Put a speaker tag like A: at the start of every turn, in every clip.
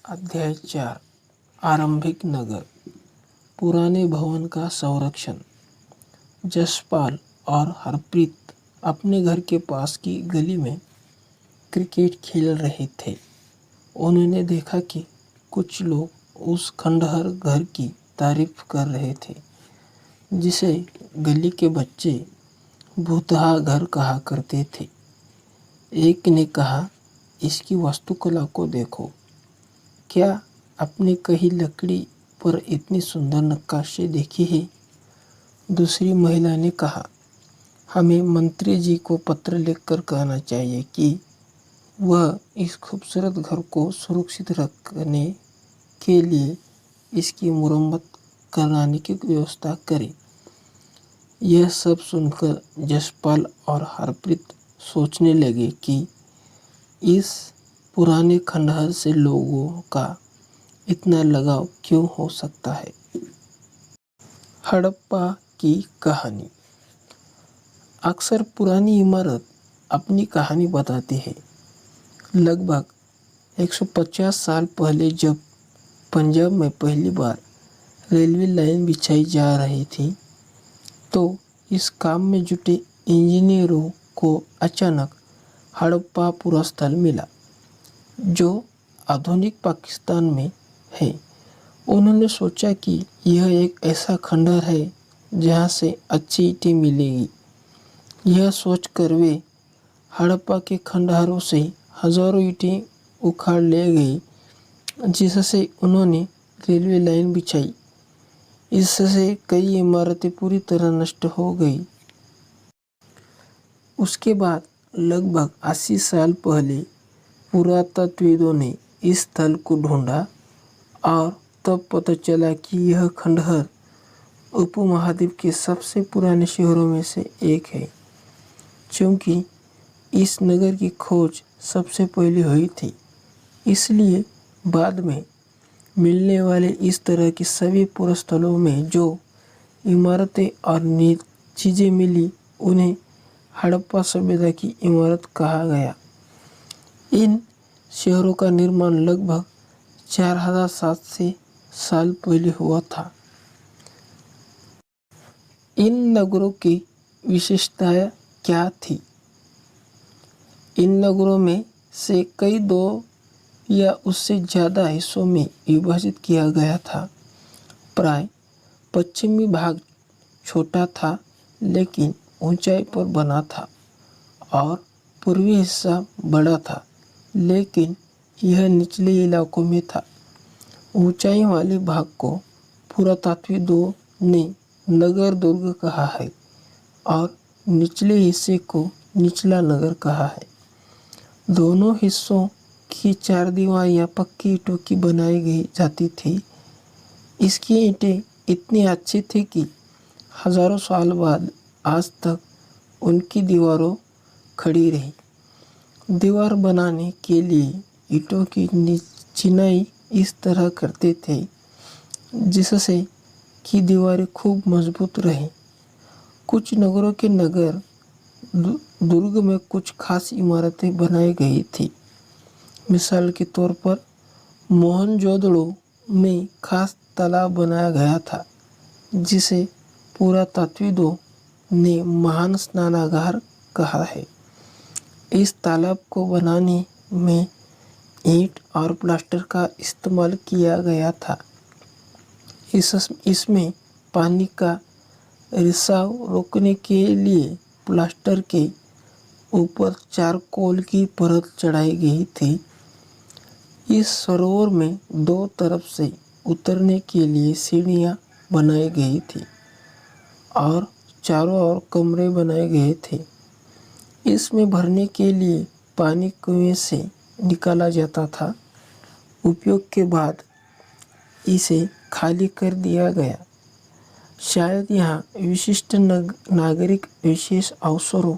A: अध्याय 4 आरंभिक नगर। पुराने भवन का संरक्षण। जसपाल और हरप्रीत अपने घर के पास की गली में क्रिकेट खेल रहे थे। उन्होंने देखा कि कुछ लोग उस खंडहर घर की तारीफ कर रहे थे जिसे गली के बच्चे भूतहा घर कहा करते थे। एक ने कहा, इसकी वास्तुकला को देखो, क्या आपने कहीं लकड़ी पर इतनी सुंदर नक्काशी देखी है? दूसरी महिला ने कहा, हमें मंत्री जी को पत्र लिखकर कहना चाहिए कि वह इस खूबसूरत घर को सुरक्षित रखने के लिए इसकी मुरम्मत कराने की व्यवस्था करें। यह सब सुनकर जसपाल और हरप्रीत सोचने लगे कि इस पुराने खंडहर से लोगों का इतना लगाव क्यों हो सकता है। हड़प्पा की कहानी। अक्सर पुरानी इमारत अपनी कहानी बताती है। लगभग 150 साल पहले जब पंजाब में पहली बार रेलवे लाइन बिछाई जा रही थी, तो इस काम में जुटे इंजीनियरों को अचानक हड़प्पा स्थल मिला, जो आधुनिक पाकिस्तान में है। उन्होंने सोचा कि यह एक ऐसा खंडहर है जहाँ से अच्छी ईंटें मिलेगी। यह सोचकर वे हड़प्पा के खंडहरों से हजारों ईंटें उखाड़ ले गए, जिससे उन्होंने रेलवे लाइन बिछाई। इससे कई इमारतें पूरी तरह नष्ट हो गई। उसके बाद लगभग 80 साल पहले पुरातत्वविदों ने इस स्थल को ढूंढा और तब पता चला कि यह खंडहर उपमहाद्वीप के सबसे पुराने शहरों में से एक है। क्योंकि इस नगर की खोज सबसे पहले हुई थी, इसलिए बाद में मिलने वाले इस तरह के सभी पुरास्थलों में जो इमारतें और चीज़ें मिली, उन्हें हड़प्पा सभ्यता की इमारत कहा गया। इन शहरों का निर्माण लगभग 4700 साल पहले हुआ था। इन नगरों की विशेषताएं क्या थी? इन नगरों में से कई दो या उससे ज़्यादा हिस्सों में विभाजित किया गया था। प्राय पश्चिमी भाग छोटा था लेकिन ऊंचाई पर बना था, और पूर्वी हिस्सा बड़ा था लेकिन यह निचले इलाकों में था। ऊंचाई वाले भाग को पुरातत्वविदों ने नगर दुर्ग कहा है और निचले हिस्से को निचला नगर कहा है। दोनों हिस्सों की चारदीवारियां पक्की ईंटों की बनाई गई जाती थी। इसकी ईंटें इतनी अच्छी थी कि हजारों साल बाद आज तक उनकी दीवारों खड़ी रही। दीवार बनाने के लिए ईंटों की चिनाई इस तरह करते थे जिससे कि दीवारें खूब मजबूत रहें। कुछ नगरों के नगर दुर्ग में कुछ खास इमारतें बनाई गई थी। मिसाल के तौर पर मोहनजोदड़ो में खास तालाब बनाया गया था जिसे पुरातत्वविदों ने महान स्नानागार कहा है। इस तालाब को बनाने में ईंट और प्लास्टर का इस्तेमाल किया गया था। इसमें पानी का रिसाव रोकने के लिए प्लास्टर के ऊपर चारकोल की परत चढ़ाई गई थी। इस सरोवर में दो तरफ से उतरने के लिए सीढ़ियां बनाई गई थी और चारों ओर कमरे बनाए गए थे। इसमें भरने के लिए पानी कुएं से निकाला जाता था। उपयोग के बाद इसे खाली कर दिया गया। शायद यहाँ विशिष्ट नागरिक विशेष अवसरों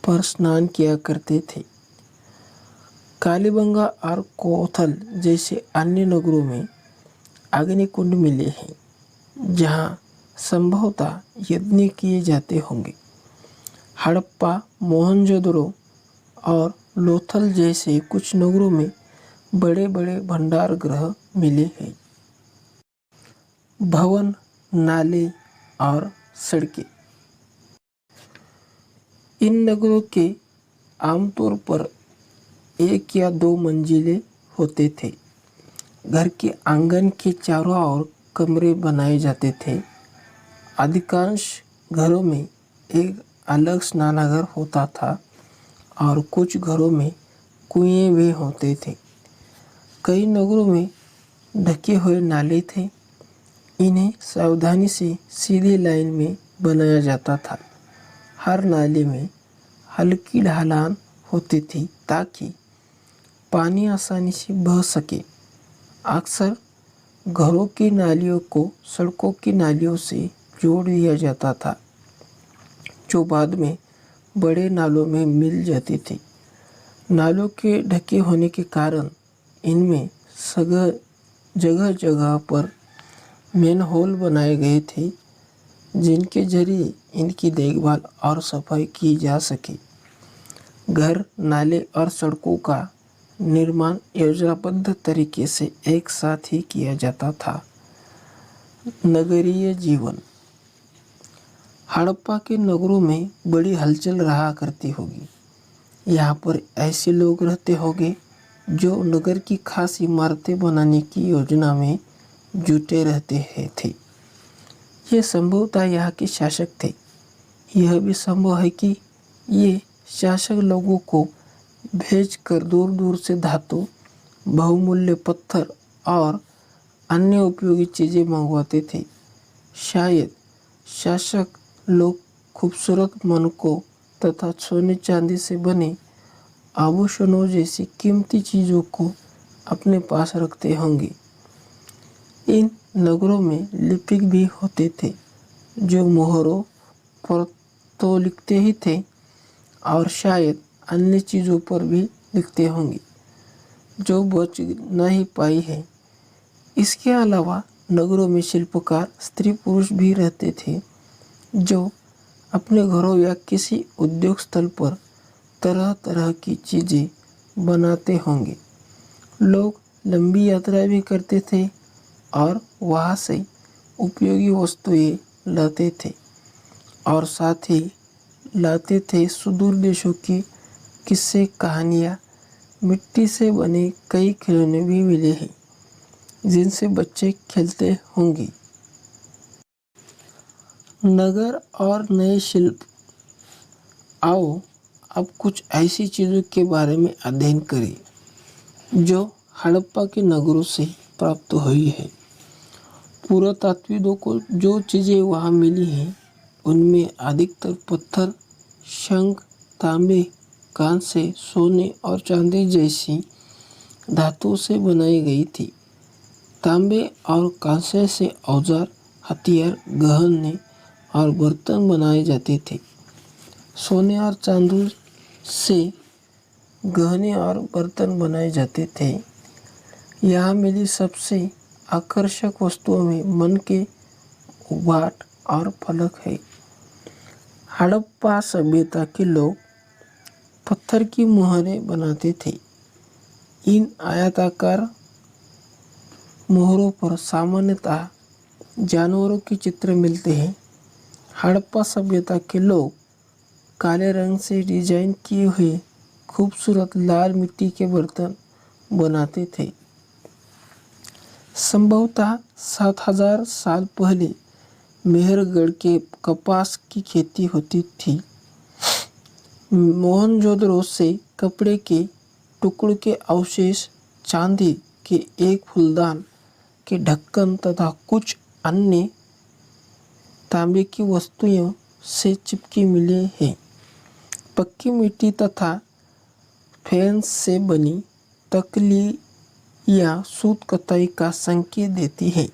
A: पर स्नान किया करते थे। कालीबंगा और कोथल जैसे अन्य नगरों में अग्निकुंड मिले हैं जहाँ संभवतः यज्ञ किए जाते होंगे। हड़प्पा, मोहनजोदड़ो और लोथल जैसे कुछ नगरों में बड़े बड़े भंडार गृह मिले हैं। भवन, नाले और सड़कें। इन नगरों के आमतौर पर 1 या 2 मंजिले होते थे। घर के आंगन के चारों ओर कमरे बनाए जाते थे। अधिकांश घरों में एक अलग स्नानागार होता था और कुछ घरों में कुएं भी होते थे। कई नगरों में ढके हुए नाले थे। इन्हें सावधानी से सीधी लाइन में बनाया जाता था। हर नाले में हल्की ढलान होती थी ताकि पानी आसानी से बह सके। अक्सर घरों की नालियों को सड़कों की नालियों से जोड़ दिया जाता था, जो बाद में बड़े नालों में मिल जाती थी। नालों के ढके होने के कारण इनमें जगह जगह पर मैनहोल बनाए गए थे, जिनके जरिए इनकी देखभाल और सफाई की जा सके। घर, नाले और सड़कों का निर्माण योजनाबद्ध तरीके से एक साथ ही किया जाता था। नगरीय जीवन। हड़प्पा के नगरों में बड़ी हलचल रहा करती होगी। यहाँ पर ऐसे लोग रहते होंगे जो नगर की खास इमारतें बनाने की योजना में जुटे रहते थे। ये संभवतः यहाँ के शासक थे। यह भी संभव है कि ये शासक लोगों को भेजकर दूर दूर से धातु, बहुमूल्य पत्थर और अन्य उपयोगी चीज़ें मंगवाते थे। शायद शासक लोग खूबसूरत मनकों तथा सोने चांदी से बने आभूषणों जैसी कीमती चीज़ों को अपने पास रखते होंगे। इन नगरों में लिपिक भी होते थे, जो मोहरों पर तो लिखते ही थे और शायद अन्य चीज़ों पर भी लिखते होंगे जो बच नहीं पाई है। इसके अलावा नगरों में शिल्पकार स्त्री पुरुष भी रहते थे, जो अपने घरों या किसी उद्योग स्थल पर तरह तरह की चीज़ें बनाते होंगे। लोग लंबी यात्रा भी करते थे और वहाँ से उपयोगी वस्तुएं लाते थे और साथ ही लाते थे सुदूर देशों की किस्से, कहानियाँ। मिट्टी से बने कई खिलौने भी मिले हैं जिनसे बच्चे खेलते होंगे। नगर और नए शिल्प। आओ अब कुछ ऐसी चीज़ों के बारे में अध्ययन करें जो हड़प्पा के नगरों से प्राप्त हुई है। पुरातात्विकों को जो चीज़ें वहाँ मिली हैं उनमें अधिकतर पत्थर, शंख, तांबे, कांसे, सोने और चांदी जैसी धातुओं से बनाई गई थी। तांबे और कांसे से औजार, हथियार, गहने और बर्तन बनाए जाते थे। सोने और चांदी से गहने और बर्तन बनाए जाते थे। यहाँ मिली सबसे आकर्षक वस्तुओं में मन के उभाट और फलक है। हड़प्पा सभ्यता के लोग पत्थर की मोहरें बनाते थे। इन आयताकार मोहरों पर सामान्यतः जानवरों के चित्र मिलते हैं। हड़प्पा सभ्यता के लोग काले रंग से डिजाइन किए हुए खूबसूरत लाल मिट्टी के बर्तन बनाते थे। संभवतः 7000 साल पहले मेहरगढ़ के कपास की खेती होती थी। मोहनजोदड़ो से कपड़े के टुकड़े के अवशेष, चांदी के एक फूलदान के ढक्कन तथा कुछ अन्य तांबे की वस्तुओं से चिपके मिले हैं। पक्की मिट्टी तथा फेंस से बनी तकली या सूत कताई का संकेत देती है।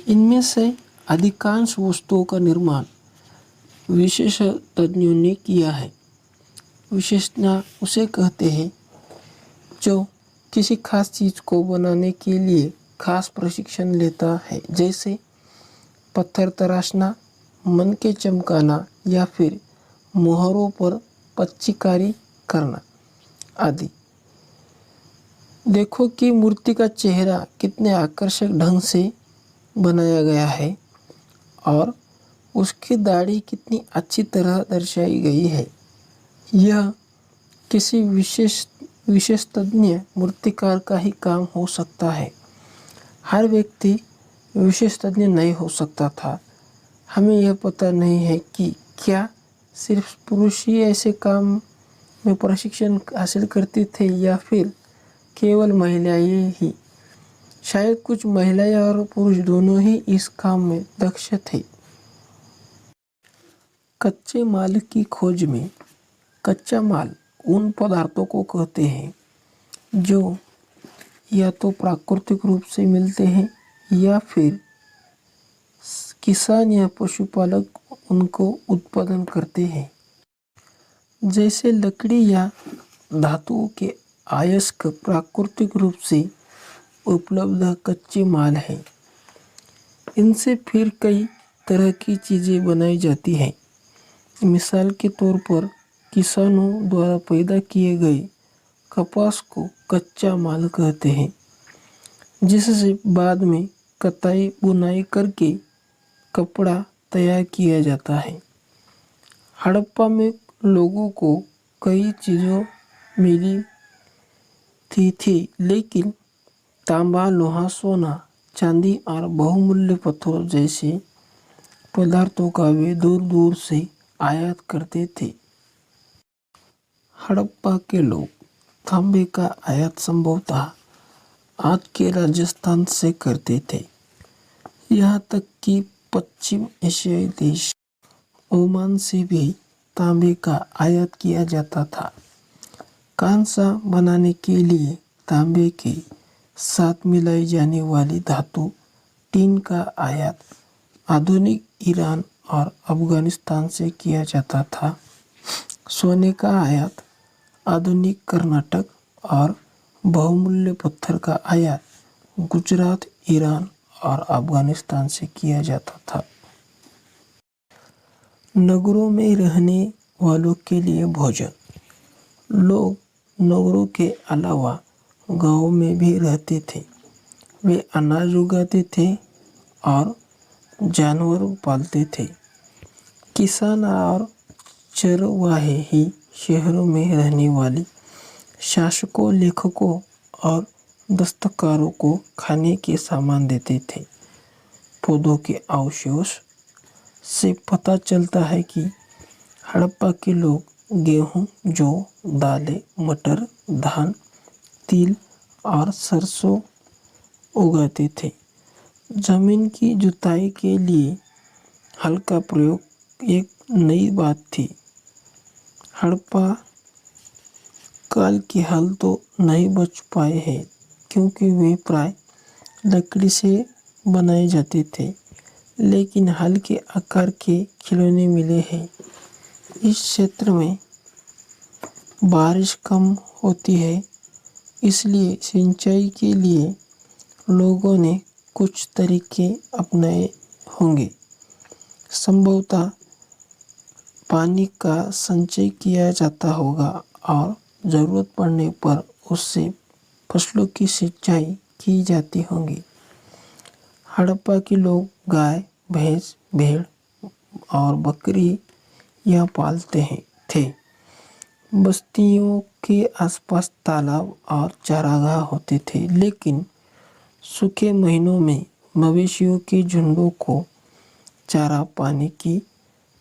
A: इनमें से अधिकांश वस्तुओं का निर्माण विशेषज्ञों ने किया है। विशेषज्ञ उसे कहते हैं जो किसी खास चीज़ को बनाने के लिए खास प्रशिक्षण लेता है, जैसे पत्थर तराशना, मन के चमकाना या फिर मोहरों पर पच्चीकारी करना आदि। देखो कि मूर्ति का चेहरा कितने आकर्षक ढंग से बनाया गया है और उसकी दाढ़ी कितनी अच्छी तरह दर्शाई गई है। यह किसी विशेष तज्ञ मूर्तिकार का ही काम हो सकता है। हर व्यक्ति विशेष तज्ञ नहीं हो सकता था। हमें यह पता नहीं है कि क्या सिर्फ पुरुष ही ऐसे काम में प्रशिक्षण हासिल करते थे या फिर केवल महिलाएं ही। शायद कुछ महिलाएं और पुरुष दोनों ही इस काम में दक्ष थे। कच्चे माल की खोज में कच्चा माल उन पदार्थों को कहते हैं जो या तो प्राकृतिक रूप से मिलते हैं या फिर किसान या पशुपालक उनको उत्पादन करते हैं। जैसे लकड़ी या धातुओं के अयस्क प्राकृतिक रूप से उपलब्ध कच्चे माल हैं। इनसे फिर कई तरह की चीज़ें बनाई जाती हैं। मिसाल के तौर पर किसानों द्वारा पैदा किए गए कपास को कच्चा माल कहते हैं, जिससे बाद में कताई बुनाई करके कपड़ा तैयार किया जाता है। हड़प्पा में लोगों को कई चीज़ों मिली थी, लेकिन तांबा, लोहा, सोना, चांदी और बहुमूल्य पत्थरों जैसे पदार्थों का वे दूर दूर से आयात करते थे। हड़प्पा के लोग तांबे का आयात संभवतः आज के राजस्थान से करते थे। यहाँ तक कि पश्चिम एशियाई देश ओमान से भी तांबे का आयात किया जाता था। कांसा बनाने के लिए तांबे के साथ मिलाई जाने वाली धातु टीन का आयात आधुनिक ईरान और अफगानिस्तान से किया जाता था। सोने का आयात आधुनिक कर्नाटक और बहुमूल्य पत्थर का आयात गुजरात, ईरान और अफगानिस्तान से किया जाता था। नगरों में रहने वालों के लिए भोजन। लोग नगरों के अलावा गांवों में भी रहते थे। वे अनाज उगाते थे और जानवर पालते थे। किसान और चरवाहे ही शहरों में रहने वाले शासकों, लेखकों और दस्तकारों को खाने के सामान देते थे। पौधों के अवशेष से पता चलता है कि हड़प्पा के लोग गेहूं, जौ, दालें, मटर, धान, तिल और सरसों उगाते थे। जमीन की जुताई के लिए हल का प्रयोग एक नई बात थी। हड़प्पा काल के हल तो नहीं बच पाए हैं क्योंकि वे प्राय लकड़ी से बनाए जाते थे, लेकिन हल के आकार के खिलौने मिले हैं। इस क्षेत्र में बारिश कम होती है, इसलिए सिंचाई के लिए लोगों ने कुछ तरीके अपनाए होंगे। संभवतः पानी का संचय किया जाता होगा और ज़रूरत पड़ने पर उससे फसलों की सिंचाई की जाती होगी। हड़प्पा के लोग गाय, भैंस, भेड़ और बकरी यहाँ पालते थे। बस्तियों के आसपास तालाब और चारागाह होते थे, लेकिन सूखे महीनों में मवेशियों के झुंडों को चारा पानी की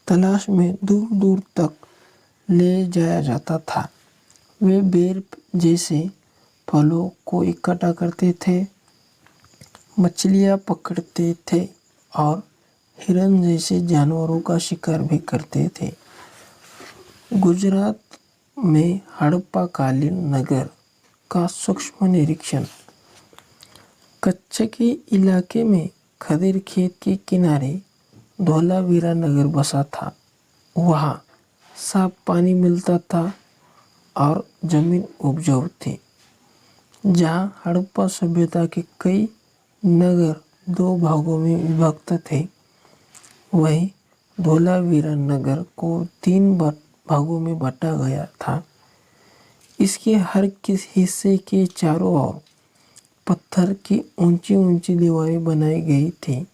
A: तलाश में दूर दूर तक ले जाया जाता था। वे बेर जैसे फलों को इकट्ठा करते थे, मछलियाँ पकड़ते थे और हिरन जैसे जानवरों का शिकार भी करते थे। गुजरात में हड़प्पाकालीन नगर का सूक्ष्म निरीक्षण। कच्छ के इलाके में खदीर खेत के किनारे धोलावीरा नगर बसा था। वहाँ साफ पानी मिलता था और जमीन उपजाऊ थी। जहाँ हड़प्पा सभ्यता के कई नगर दो भागों में विभक्त थे, वहीं धोलावीरा नगर को 3 भागों में बांटा गया था। इसके हर किस हिस्से के चारों ओर पत्थर की ऊंची ऊंची दीवारें बनाई गई थी।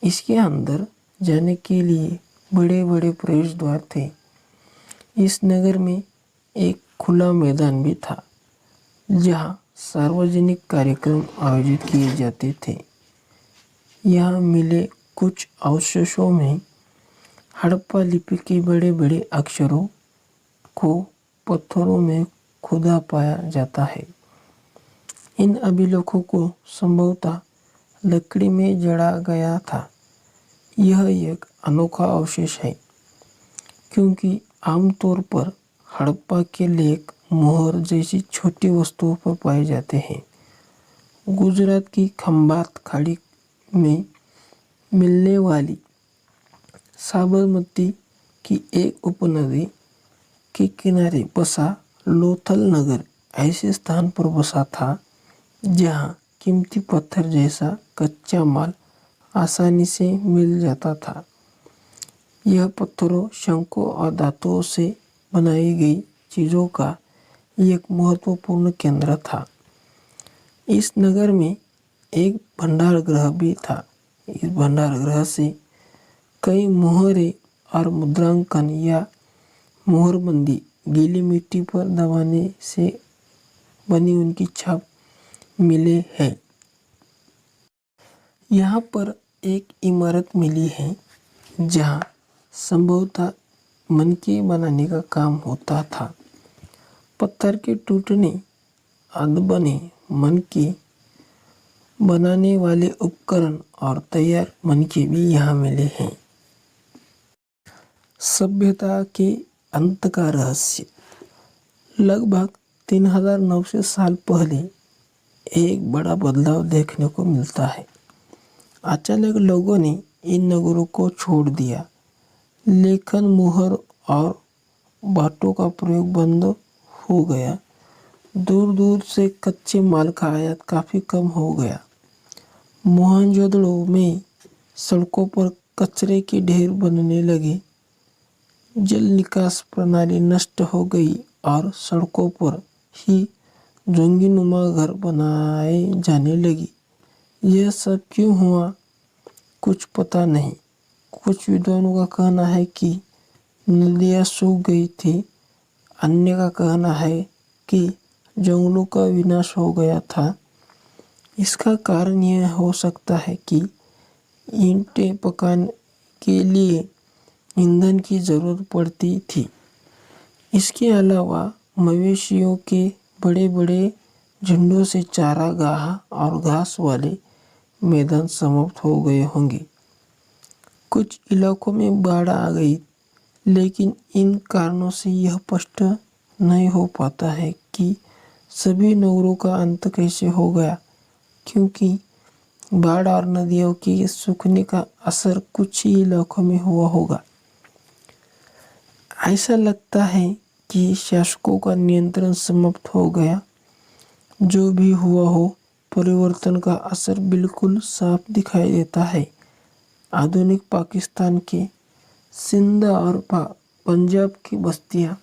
A: इसके अंदर जाने के लिए बड़े बड़े प्रवेश द्वार थे। इस नगर में एक खुला मैदान भी था जहाँ सार्वजनिक कार्यक्रम आयोजित किए जाते थे। यहाँ मिले कुछ अवशेषों में हड़प्पा लिपि के बड़े बड़े अक्षरों को पत्थरों में खुदा पाया जाता है। इन अभिलेखों को संभवतः लकड़ी में जड़ा गया था। यह एक अनोखा अवशेष है क्योंकि आमतौर पर हड़प्पा के लेख मोहर जैसी छोटी वस्तुओं पर पाए जाते हैं। गुजरात की खंभात खाड़ी में मिलने वाली साबरमती की एक उपनदी के किनारे बसा लोथल नगर ऐसे स्थान पर बसा था जहाँ कीमती पत्थर जैसा कच्चा माल आसानी से मिल जाता था। यह पत्थरों, शंखों और धातुओं से बनाई गई चीज़ों का एक महत्वपूर्ण केंद्र था। इस नगर में एक भंडार गृह भी था। इस भंडार गृह से कई मोहरें और मुद्रांकन या मोहरबंदी गीली मिट्टी पर दबाने से बनी उनकी छाप मिले हैं। यहाँ पर एक इमारत मिली है जहाँ संभवतः मनके बनाने का काम होता था। पत्थर के टूटने अधबने मनके बनाने वाले उपकरण और तैयार मनके भी यहाँ मिले हैं। सभ्यता के अंत का रहस्य। लगभग 3900 साल पहले एक बड़ा बदलाव देखने को मिलता है। अचानक लोगों ने इन नगरों को छोड़ दिया। लेखन, मुहर और बाटों का प्रयोग बंद हो गया। दूर दूर से कच्चे माल का आयात काफ़ी कम हो गया। मोहनजोदड़ो में सड़कों पर कचरे के ढेर बनने लगे। जल निकास प्रणाली नष्ट हो गई और सड़कों पर ही जोंगीनुमा घर बनाए जाने लगी। यह सब क्यों हुआ, कुछ पता नहीं। कुछ विद्वानों का कहना है कि नदियाँ सूख गई थी। अन्य का कहना है कि जंगलों का विनाश हो गया था। इसका कारण यह हो सकता है कि ईंटें पकाने के लिए ईंधन की ज़रूरत पड़ती थी। इसके अलावा मवेशियों के बड़े बड़े झुंडों से चारागाह और घास वाले मैदान समाप्त हो गए होंगे। कुछ इलाकों में बाढ़ आ गई, लेकिन इन कारणों से यह स्पष्ट नहीं हो पाता है कि सभी नगरों का अंत कैसे हो गया, क्योंकि बाढ़ और नदियों के सूखने का असर कुछ ही इलाकों में हुआ होगा। ऐसा लगता है कि शासकों का नियंत्रण समाप्त हो गया। जो भी हुआ हो, परिवर्तन का असर बिल्कुल साफ दिखाई देता है। आधुनिक पाकिस्तान के सिंध और पंजाब की बस्तियां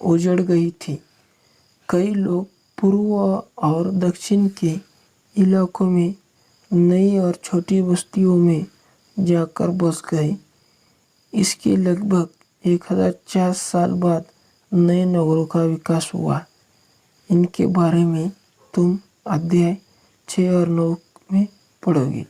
A: उजड़ गई थी। कई लोग पूर्व और दक्षिण के इलाकों में नई और छोटी बस्तियों में जाकर बस गए। इसके लगभग 1004 साल बाद नए नगरों का विकास हुआ। इनके बारे में तुम अध्याय 6 और 9 में पढ़ोगे।